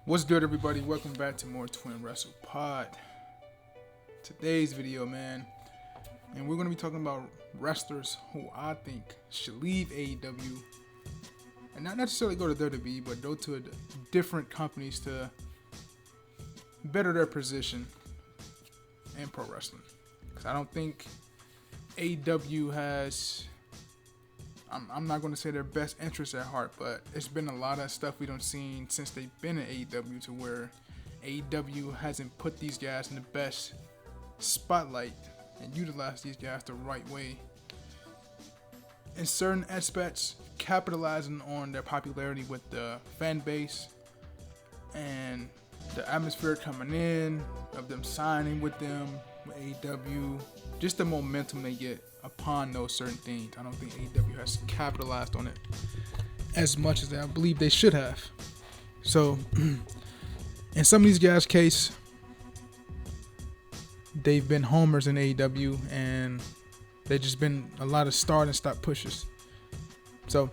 What's good, everybody? Welcome back to more Twin Wrestle Pod. Today's video, man, and we're going to be talking about wrestlers who I think should leave AEW and not necessarily go to WWE, but go to different companies to better their position in pro wrestling. Because I don't think AEW has, I'm not going to say their best interests at heart, but it's been a lot of stuff we don't seen since they've been in AEW to where AEW hasn't put these guys in the best spotlight and utilized these guys the right way. In certain aspects, capitalizing on their popularity with the fan base and the atmosphere coming in, of them signing with them, with AEW, just the momentum they get upon those certain things. I don't think AEW has capitalized on it as much as I believe they should have. So, in some of these guys' case, they've been homers in AEW, and they've just been a lot of start and stop pushes. So,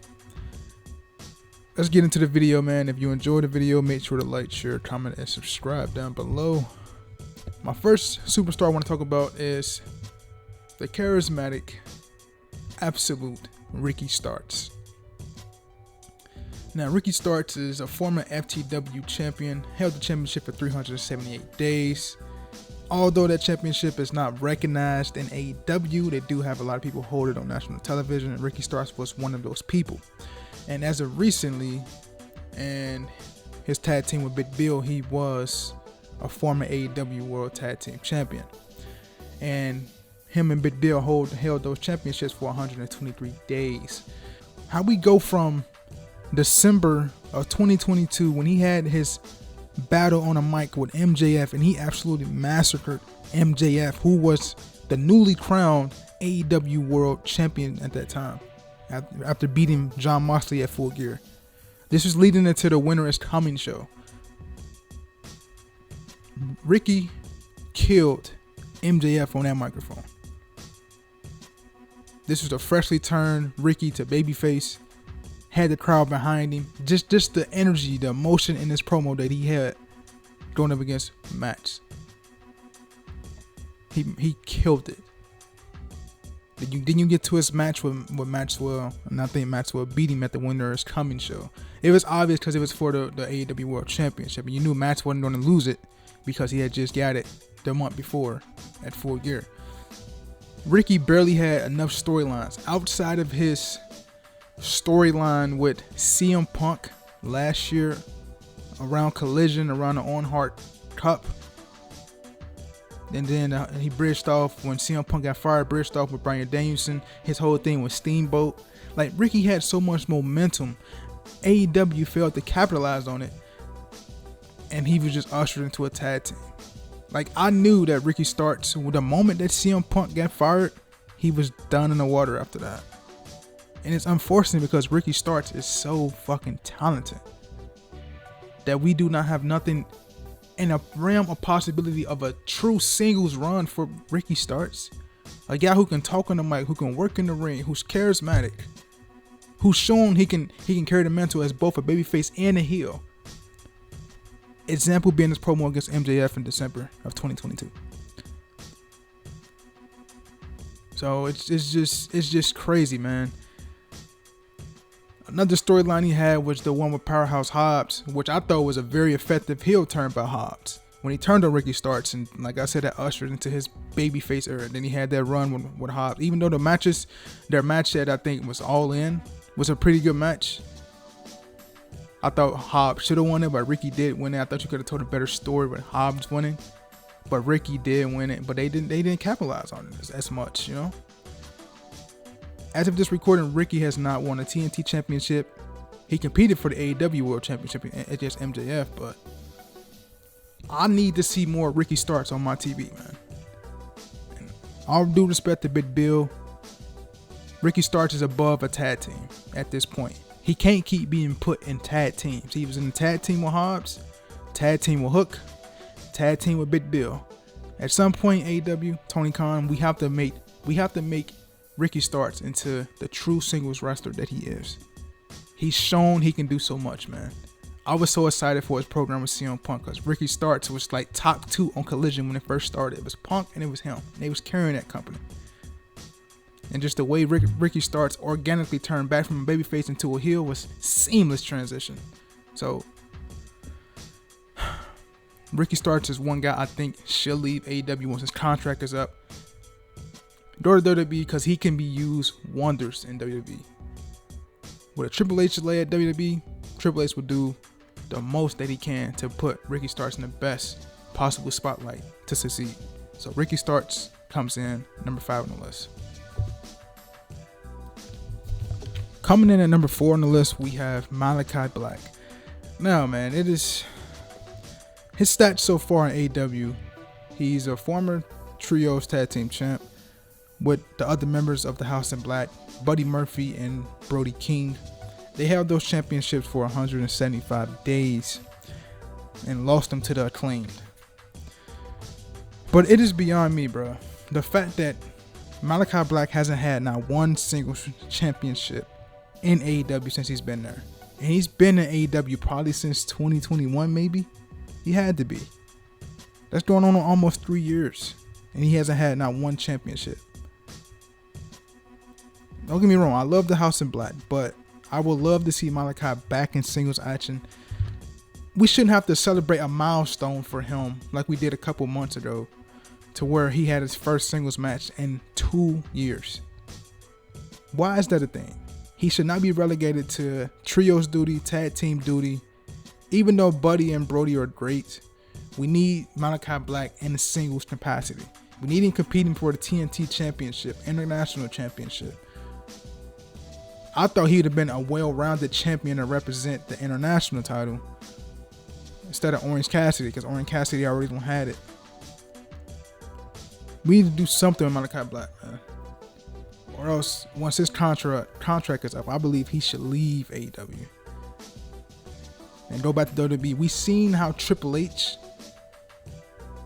let's get into the video, man. If you enjoyed the video, make sure to like, share, comment, and subscribe down below. My first superstar I want to talk about is the charismatic, absolute Ricky Starks. Now, Ricky Starks is a former FTW champion, held the championship for 378 days. Although that championship is not recognized in AEW, they do have a lot of people hold it on national television, and Ricky Starks was one of those people. And as of recently, and his tag team with Big Bill, he was a former AEW World Tag Team Champion. And him and Big Bill held those championships for 123 days. How we go from December of 2022, when he had his battle on a mic with MJF, and he absolutely massacred MJF, who was the newly crowned AEW World Champion at that time, after beating Jon Moxley at Full Gear. This was leading into the Winter is Coming show. Ricky killed MJF on that microphone. This was a freshly turned Ricky to babyface. Had the crowd behind him. Just the energy, the emotion in this promo that he had going up against Max. He killed it. Then you get to his match with Maxwell, and I think Maxwell beat him at the Winter is Coming show. It was obvious because it was for the AEW World Championship, and you knew Max wasn't going to lose it because he had just got it the month before at Full Gear. Ricky barely had enough storylines outside of his storyline with CM Punk last year around Collision, around the Owen Hart Cup. And then he bridged off when CM Punk got fired, bridged off with Bryan Danielson. His whole thing was Steamboat. Like, Ricky had so much momentum. AEW failed to capitalize on it, and he was just ushered into a tag team. Like, I knew that Ricky Starks, the moment that CM Punk got fired, he was done in the water after that. And it's unfortunate because Ricky Starks is so fucking talented that we do not have nothing in a realm of possibility of a true singles run for Ricky Starks. A guy who can talk on the mic, who can work in the ring, who's charismatic, who's shown he can carry the mantle as both a babyface and a heel. Example being his promo against MJF in December of 2022. So it's just crazy, man. Another storyline he had was the one with Powerhouse Hobbs, which I thought was a very effective heel turn by Hobbs. When he turned on Ricky Starks, and like I said, that ushered into his babyface era. Then he had that run with Hobbs. Even though their match that I think was All In was a pretty good match. I thought Hobbs should have won it, but Ricky did win it. I thought you could have told a better story with Hobbs winning, but Ricky did win it. But they didn't capitalize on it as much, you know. As of this recording, Ricky has not won a TNT championship. He competed for the AEW World Championship against MJF, but I need to see more Ricky Starks on my TV, man. And all due respect to Big Bill, Ricky Starks is above a tag team at this point. He can't keep being put in tag teams. He was in the tag team with Hobbs, tag team with Hook, tag team with Big Bill. At some point, AEW, Tony Khan, we have to make Ricky Starks into the true singles wrestler that he is. He's shown he can do so much, man. I was so excited for his program with CM Punk because Ricky Starks was like top 2 on Collision when it first started. It was Punk and it was him. They was carrying that company. And just the way Ricky Starks organically turned back from a babyface into a heel was seamless transition. So Ricky Starks is one guy I think should leave AEW once his contract is up. Go to WWE because he can be used wonders in WWE. With a Triple H led WWE, Triple H would do the most that he can to put Ricky Starks in the best possible spotlight to succeed. So Ricky Starks comes in number 5 on the list. Coming in at number 4 on the list, we have Malakai Black. Now, man, it is his stats so far in AEW. He's a former Trios Tag Team Champ with the other members of the House in Black, Buddy Murphy and Brody King. They held those championships for 175 days and lost them to the Acclaimed. But it is beyond me, bro. The fact that Malakai Black hasn't had not one single championship in AEW since he's been there. And he's been in AEW probably since 2021, maybe. He had to be. That's going on almost 3 years. And he hasn't had not one championship. Don't get me wrong, I love the House in Black, but I would love to see Malakai back in singles action. We shouldn't have to celebrate a milestone for him like we did a couple months ago, to where he had his first singles match in 2 years. Why is that a thing? He should not be relegated to trios duty, tag team duty. Even though Buddy and Brody are great, we need Malakai Black in the singles capacity. We need him competing for the TNT Championship, International Championship. I thought he would have been a well-rounded champion to represent the international title instead of Orange Cassidy, because Orange Cassidy already don't had it. We need to do something with Malakai Black, man. Or else, once his contract is up, I believe he should leave AEW and go back to WWE. We seen how Triple H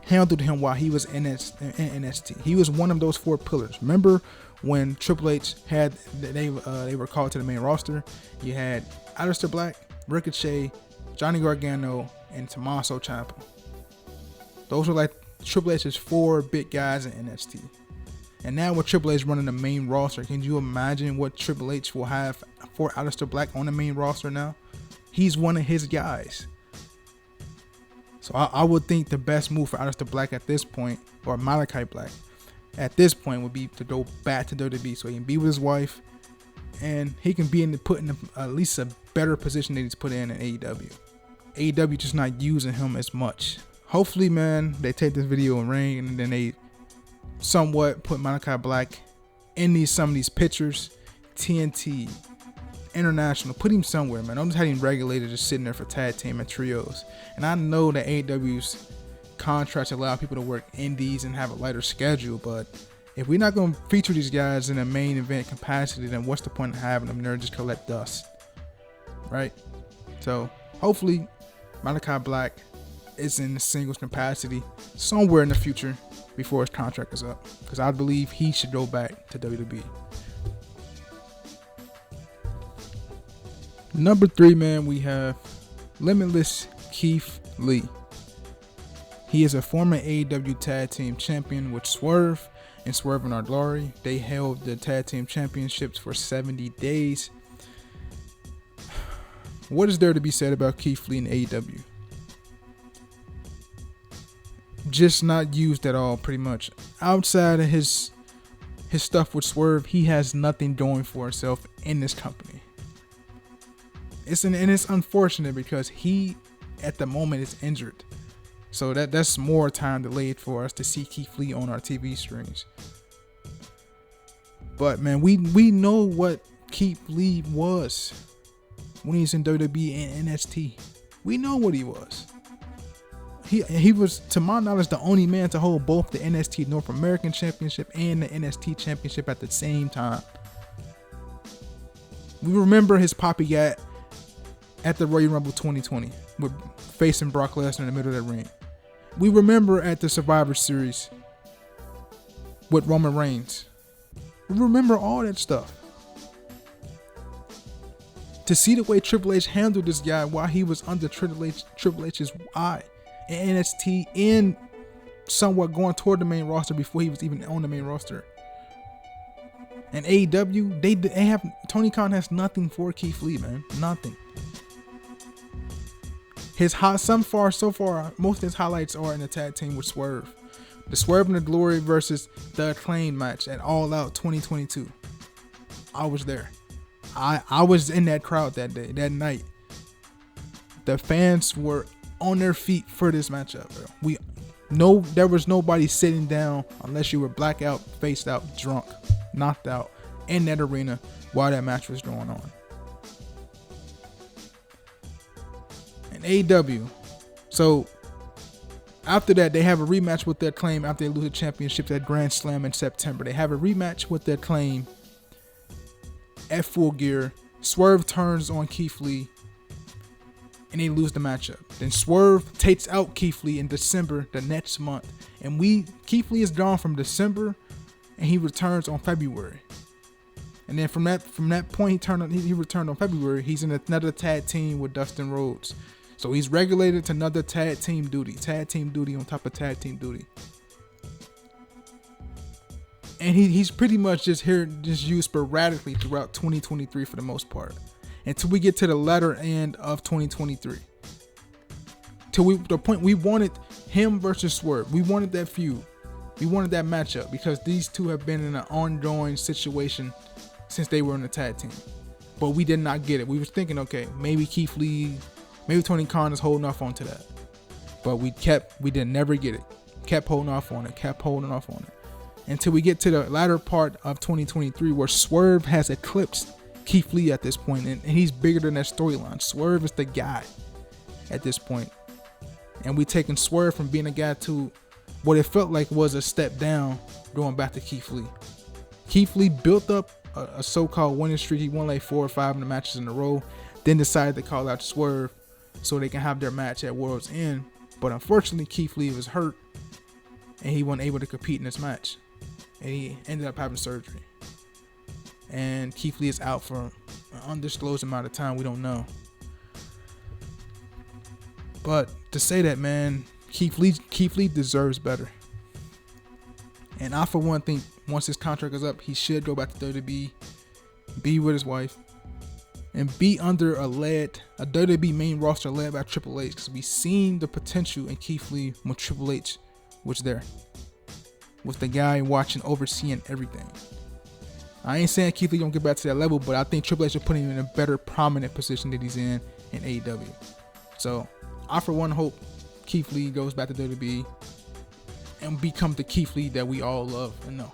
handled him while he was in NXT. He was one of those 4 pillars. Remember when Triple H had they were called to the main roster? You had Aleister Black, Ricochet, Johnny Gargano, and Tommaso Ciampa. Those were like Triple H's 4 big guys in NXT. And now with Triple H running the main roster, can you imagine what Triple H will have for Aleister Black on the main roster now? He's one of his guys. So I would think the best move for Aleister Black at this point, or Malakai Black at this point, would be to go back to WWE so he can be with his wife and he can be put in at least a better position that he's put in AEW. AEW just not using him as much. Hopefully, man, they take this video and ring and then they somewhat put Malakai Black in some of these pictures. TNT, International, put him somewhere, man. Don't just have him regulated just sitting there for tag team and trios. And I know that AEW's contracts allow people to work indies and have a lighter schedule, but if we're not going to feature these guys in a main event capacity, then what's the point of having them there? Just collect dust, right? So hopefully Malakai Black is in the singles capacity somewhere in the future before his contract is up, because I believe he should go back to WWE. Number 3, man, we have Limitless Keith Lee. He is a former AEW Tag Team Champion with Swerve and Swerve and Our Glory. They held the Tag Team Championships for 70 days. What is there to be said about Keith Lee in AEW? Just not used at all, pretty much. Outside of his stuff with Swerve, he has nothing going for himself in this company. It's unfortunate because he, at the moment, is injured. So that's more time delayed for us to see Keith Lee on our TV screens. But man, we know what Keith Lee was when he was in WWE and NXT. We know what he was. He was, to my knowledge, the only man to hold both the NXT North American Championship and the NXT Championship at the same time. We remember his pop he got at the Royal Rumble 2020 with facing Brock Lesnar in the middle of that ring. We remember at the Survivor Series with Roman Reigns. We remember all that stuff. to see the way Triple H handled this guy while he was under Triple H's eye in NXT and somewhat going toward the main roster before he was even on the main roster. And AEW, they have, Tony Khan has nothing for Keith Lee, man. Nothing. So far, most of his highlights are in the tag team with Swerve. The Swerve and the Glory versus the Acclaim match at All Out 2022. I was there. I was in that crowd that day, that night. The fans were on their feet for this matchup, bro. There was nobody sitting down unless you were blackout, faced out, drunk, knocked out in that arena while that match was going on. And AEW, so after that, they have a rematch with their Acclaim after they lose the championship at Grand Slam in September. They have a rematch with their Acclaim at Full Gear. Swerve turns on Keith Lee and they lose the matchup. Then Swerve takes out Keith Lee in December the next month. And Keith Lee is gone from December and he returns on February. And then from that point he returned on February. He's in another tag team with Dustin Rhodes. So he's regulated to another tag team duty on top of tag team duty. And he's pretty much just used sporadically throughout 2023 for the most part. Until we get to the latter end of 2023. The point we wanted him versus Swerve. We wanted that feud. We wanted that matchup because these two have been in an ongoing situation since they were in the tag team. But we did not get it. We was thinking, okay, maybe Keith Lee, maybe Tony Khan is holding off onto that. But we didn't never get it. Kept holding off on it. Until we get to the latter part of 2023 where Swerve has eclipsed Keith Lee at this point, and he's bigger than that storyline. Swerve is the guy at this point. And we taking Swerve from being a guy to what it felt like was a step down going back to Keith Lee. Keith Lee built up a so-called winning streak. He won like 4 or 5 in the matches in a row, then decided to call out Swerve so they can have their match at World's End. But unfortunately, Keith Lee was hurt and he wasn't able to compete in this match. And he ended up having surgery. And Keith Lee is out for an undisclosed amount of time. We don't know. But to say that, man, Keith Lee deserves better. And I, for one, think once his contract is up, he should go back to WWE, be with his wife, and be under a WWE main roster led by Triple H. Because we've seen the potential in Keith Lee when Triple H was there. Was the guy watching, overseeing everything. I ain't saying Keith Lee don't get back to that level, but I think Triple H will put him in a better prominent position that he's in AEW. So I, for one, hope Keith Lee goes back to WWE and become the Keith Lee that we all love and know.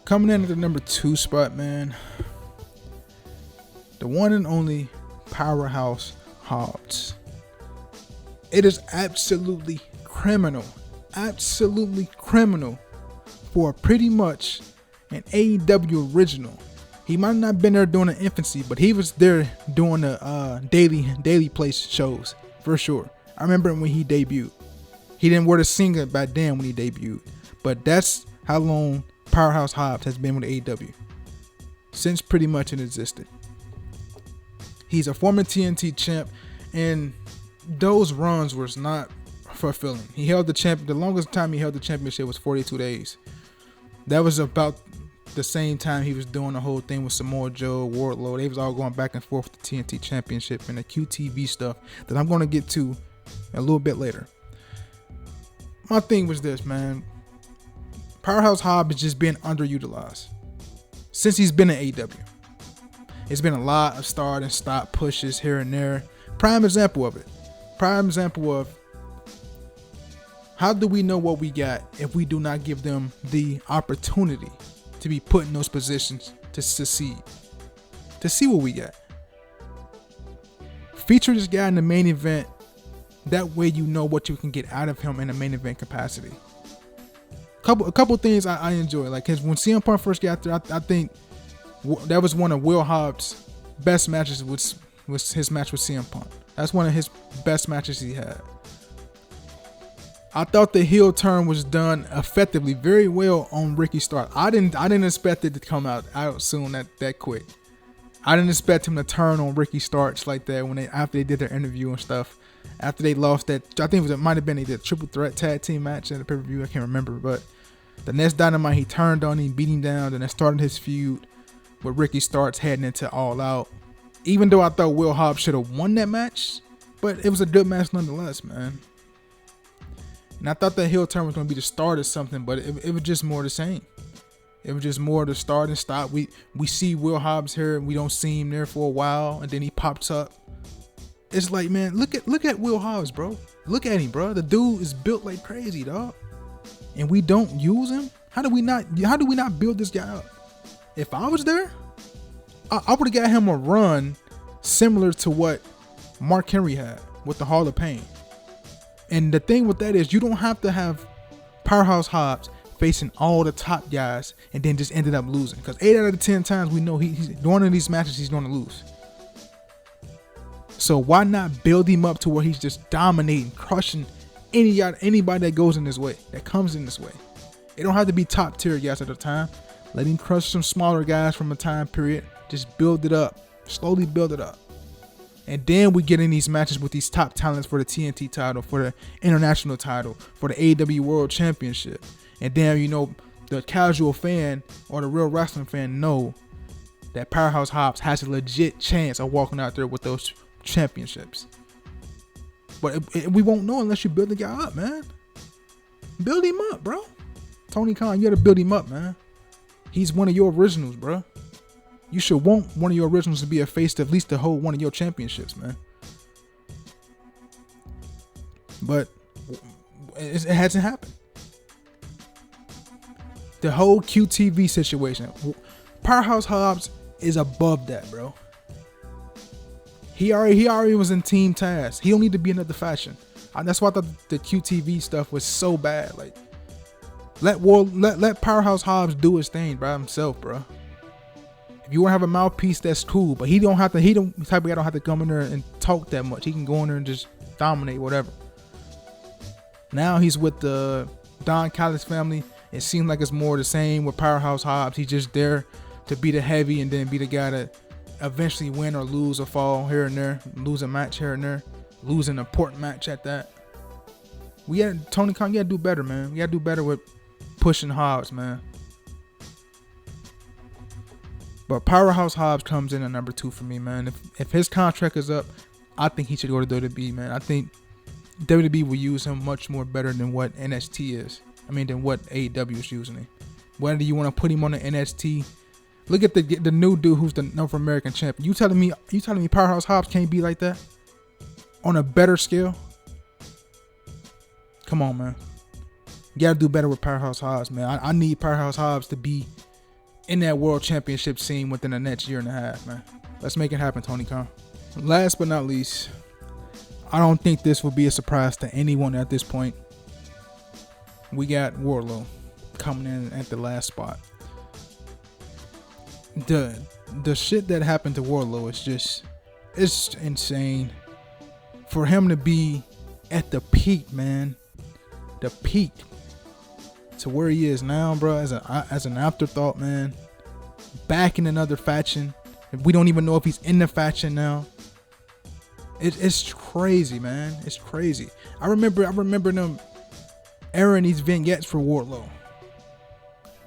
Coming in at the number 2 spot, man, the one and only Powerhouse Hobbs. It is absolutely criminal for pretty much an AEW original. He might not have been there during the infancy, but he was there doing the daily place shows for sure. I remember when he debuted. He didn't wear the singlet back then when he debuted, but that's how long Powerhouse Hobbs has been with AEW, since pretty much it existed. He's a former TNT champ, and those runs was not fulfilling. He held the longest time he held the championship was 42 days. That was about the same time he was doing the whole thing with Samoa Joe, Wardlow. They was all going back and forth with the TNT championship and the QTV stuff that I'm going to get to a little bit later. My thing was this, man. Powerhouse Hobbs is just being underutilized since he's been in AEW. It's been a lot of start and stop pushes here and there. Prime example of it. How do we know what we got if we do not give them the opportunity to be put in those positions to succeed? To see what we got. Feature this guy in the main event. That way you know what you can get out of him in a main event capacity. A couple things I enjoy. Like when CM Punk first got there, I think that was one of Will Hobbs' best matches was his match with CM Punk. That's one of his best matches he had. I thought the heel turn was done effectively, very well on Ricky Starks. I didn't expect it to come out soon that quick. I didn't expect him to turn on Ricky Starks like that after they did their interview and stuff. After they lost that, I think it might have been a triple threat tag team match at the pay-per-view. I can't remember, but the next Dynamite, he turned on him, beat him down, and then started his feud with Ricky Starks heading into All Out. Even though I thought Will Hobbs should have won that match, but it was a good match nonetheless, man. And I thought that heel turn was going to be the start of something, but it was just more the same. It was just more the start and stop. We see Will Hobbs here, and we don't see him there for a while, and then he pops up. It's like, man, look at Will Hobbs, bro. Look at him, bro. The dude is built like crazy, dog. And we don't use him? How do we not build this guy up? If I was there, I would have got him a run similar to what Mark Henry had with the Hall of Pain. And the thing with that is you don't have to have Powerhouse Hobbs facing all the top guys and then just ended up losing. Because 8 out of 10 times we know he's one of these matches he's going to lose. So why not build him up to where he's just dominating, crushing anybody that goes in his way, that comes in this way. It don't have to be top tier guys at the time. Let him crush some smaller guys from a time period. Just build it up. Slowly build it up. And then we get in these matches with these top talents for the TNT title, for the international title, for the AEW World Championship. And then, you know, the casual fan or the real wrestling fan know that Powerhouse Hobbs has a legit chance of walking out there with those championships. But we won't know unless you build the guy up, man. Build him up, bro. Tony Khan, you gotta build him up, man. He's one of your originals, bro. You should want one of your originals to be a face to at least to hold one of your championships, man. But it hasn't happened. The whole QTV situation, Powerhouse Hobbs is above that, bro. He already was in Team Taz. He don't need to be another faction. That's why I thought the QTV stuff was so bad. Like, let Powerhouse Hobbs do his thing by himself, bro. If you want to have a mouthpiece, that's cool. But he don't have to. He don't type of guy don't have to come in there and talk that much. He can go in there and just dominate whatever. Now he's with the Don Callis family. It seems like it's more the same with Powerhouse Hobbs. He's just there to be the heavy and then be the guy to eventually win or lose or fall here and there, lose a match here and there, lose an important match at that. Tony Khan, you gotta do better, man. You gotta do better with pushing Hobbs, man. But Powerhouse Hobbs comes in at number 2 for me, man. If his contract is up, I think he should go to WWE, man. I think WWE will use him much more better than what NXT is. I mean, than what AEW is using him. Whether you want to put him on the NXT, look at the new dude who's the North American champion. You telling me Powerhouse Hobbs can't be like that on a better scale? Come on, man. You gotta do better with Powerhouse Hobbs, man. I need Powerhouse Hobbs to be in that world championship scene within the next year and a half, man. Let's make it happen, Tony Khan. Last but not least, I don't think this will be a surprise to anyone at this point. We got Wardlow coming in at the last spot. The shit that happened to Wardlow is just, it's insane. For him to be at the peak, man, the peak to where he is now, bro, as an afterthought, man, back in another faction. We don't even know if he's in the faction now. It's crazy, man. It's crazy. I remember them airing these vignettes for Wardlow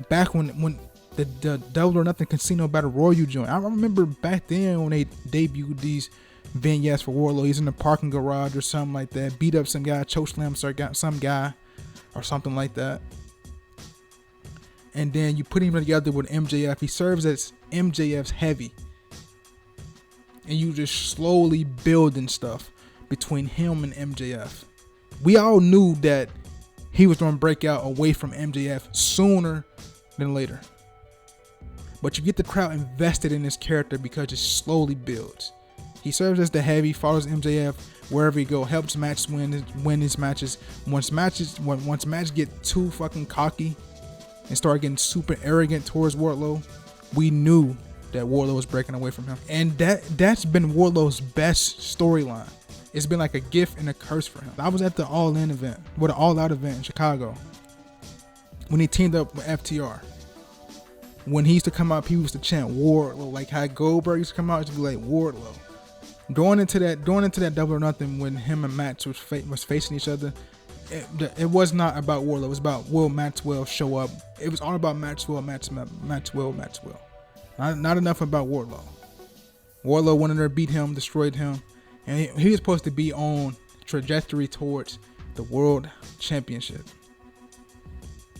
back when the Double or Nothing Casino Battle Royal joint. I remember back then when they debuted these vignettes for Wardlow. He's in the parking garage or something like that. Beat up some guy, chokeslam some guy or something like that. And then you put him together with MJF. He serves as MJF's heavy. And you just slowly building stuff between him and MJF. We all knew that he was going to break out away from MJF sooner than later. But you get the crowd invested in this character because it slowly builds. He serves as the heavy, follows MJF wherever he go, helps match win his matches. Once matches get too fucking cocky and start getting super arrogant towards Wardlow, we knew that Wardlow was breaking away from him. And that's been Wardlow's best storyline. It's been like a gift and a curse for him. I was at the All-In event, the All Out event in Chicago when he teamed up with FTR. when he used to come out, people used to chant Wardlow, like how Goldberg used to come out, it used to be like Wardlow. Going into that Double or Nothing, when him and Max was facing each other, it was not about Wardlow. It was about will Maxwell show up. It was all about Maxwell. Not enough about Wardlow. Wardlow wanted to beat him, destroyed him, and he was supposed to be on trajectory towards the World Championship.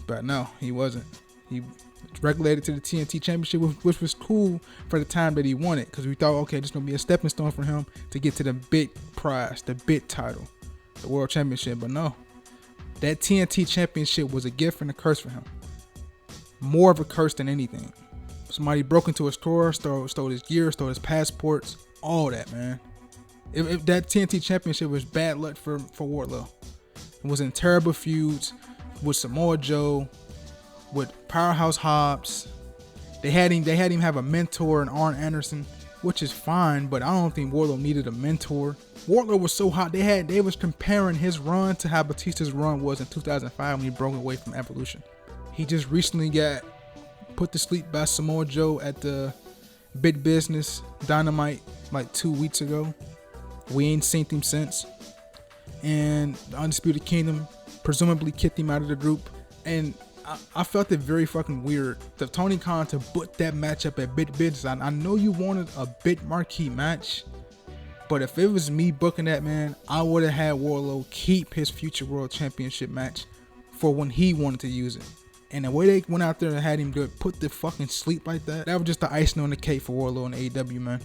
But no, he wasn't. He regulated to the TNT Championship, which was cool for the time that he won it, because we thought, okay, this is going to be a stepping stone for him to get to the big prize, the big title, the World Championship. But no, that TNT Championship was a gift and a curse for him. More of a curse than anything. Somebody broke into a store, stole his gear, stole his passports, all that, man. If that TNT Championship was bad luck for Wardlow. It was in terrible feuds with Samoa Joe, with Powerhouse Hobbs. They had him have a mentor in Arn Anderson, which is fine, but I don't think Wardlow needed a mentor. Wardlow was so hot, they was comparing his run to how Batista's run was in 2005 when he broke away from Evolution. He just recently got put to sleep by Samoa Joe at the Big Business Dynamite like 2 weeks ago. We ain't seen him since. And the Undisputed Kingdom presumably kicked him out of the group. And I felt it very fucking weird of Tony Khan to put that match up at Big Business. I know you wanted a big marquee match, but if it was me booking that, man, I would have had Wardlow keep his future World Championship match for when he wanted to use it. And the way they went out there and had him do it, put the fucking sleep like that was just the icing on the cake for Wardlow and AEW, man.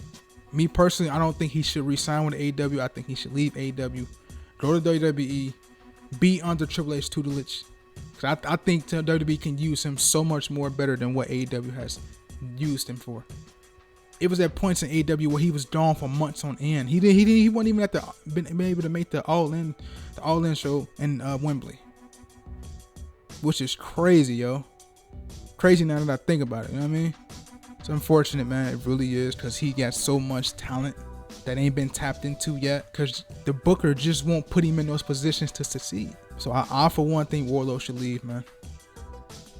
Me personally, I don't think he should re-sign with AEW. I think he should leave AEW, go to WWE, be under Triple H tutelage. Cause I think WWE can use him so much more better than what AEW has used him for. It was at points in AEW where he was gone for months on end. He wasn't even been able to make the All In show in Wembley, which is crazy, yo. Crazy now that I think about it. You know what I mean? It's unfortunate, man. It really is, because he got so much talent that ain't been tapped into yet, because the booker just won't put him in those positions to succeed. So I for one think Wardlow should leave, man.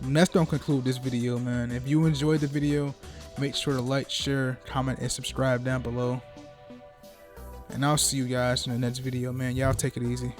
And that's gonna conclude this video, man. If you enjoyed the video, make sure to like, share, comment, and subscribe down below. And I'll see you guys in the next video, man. Y'all take it easy.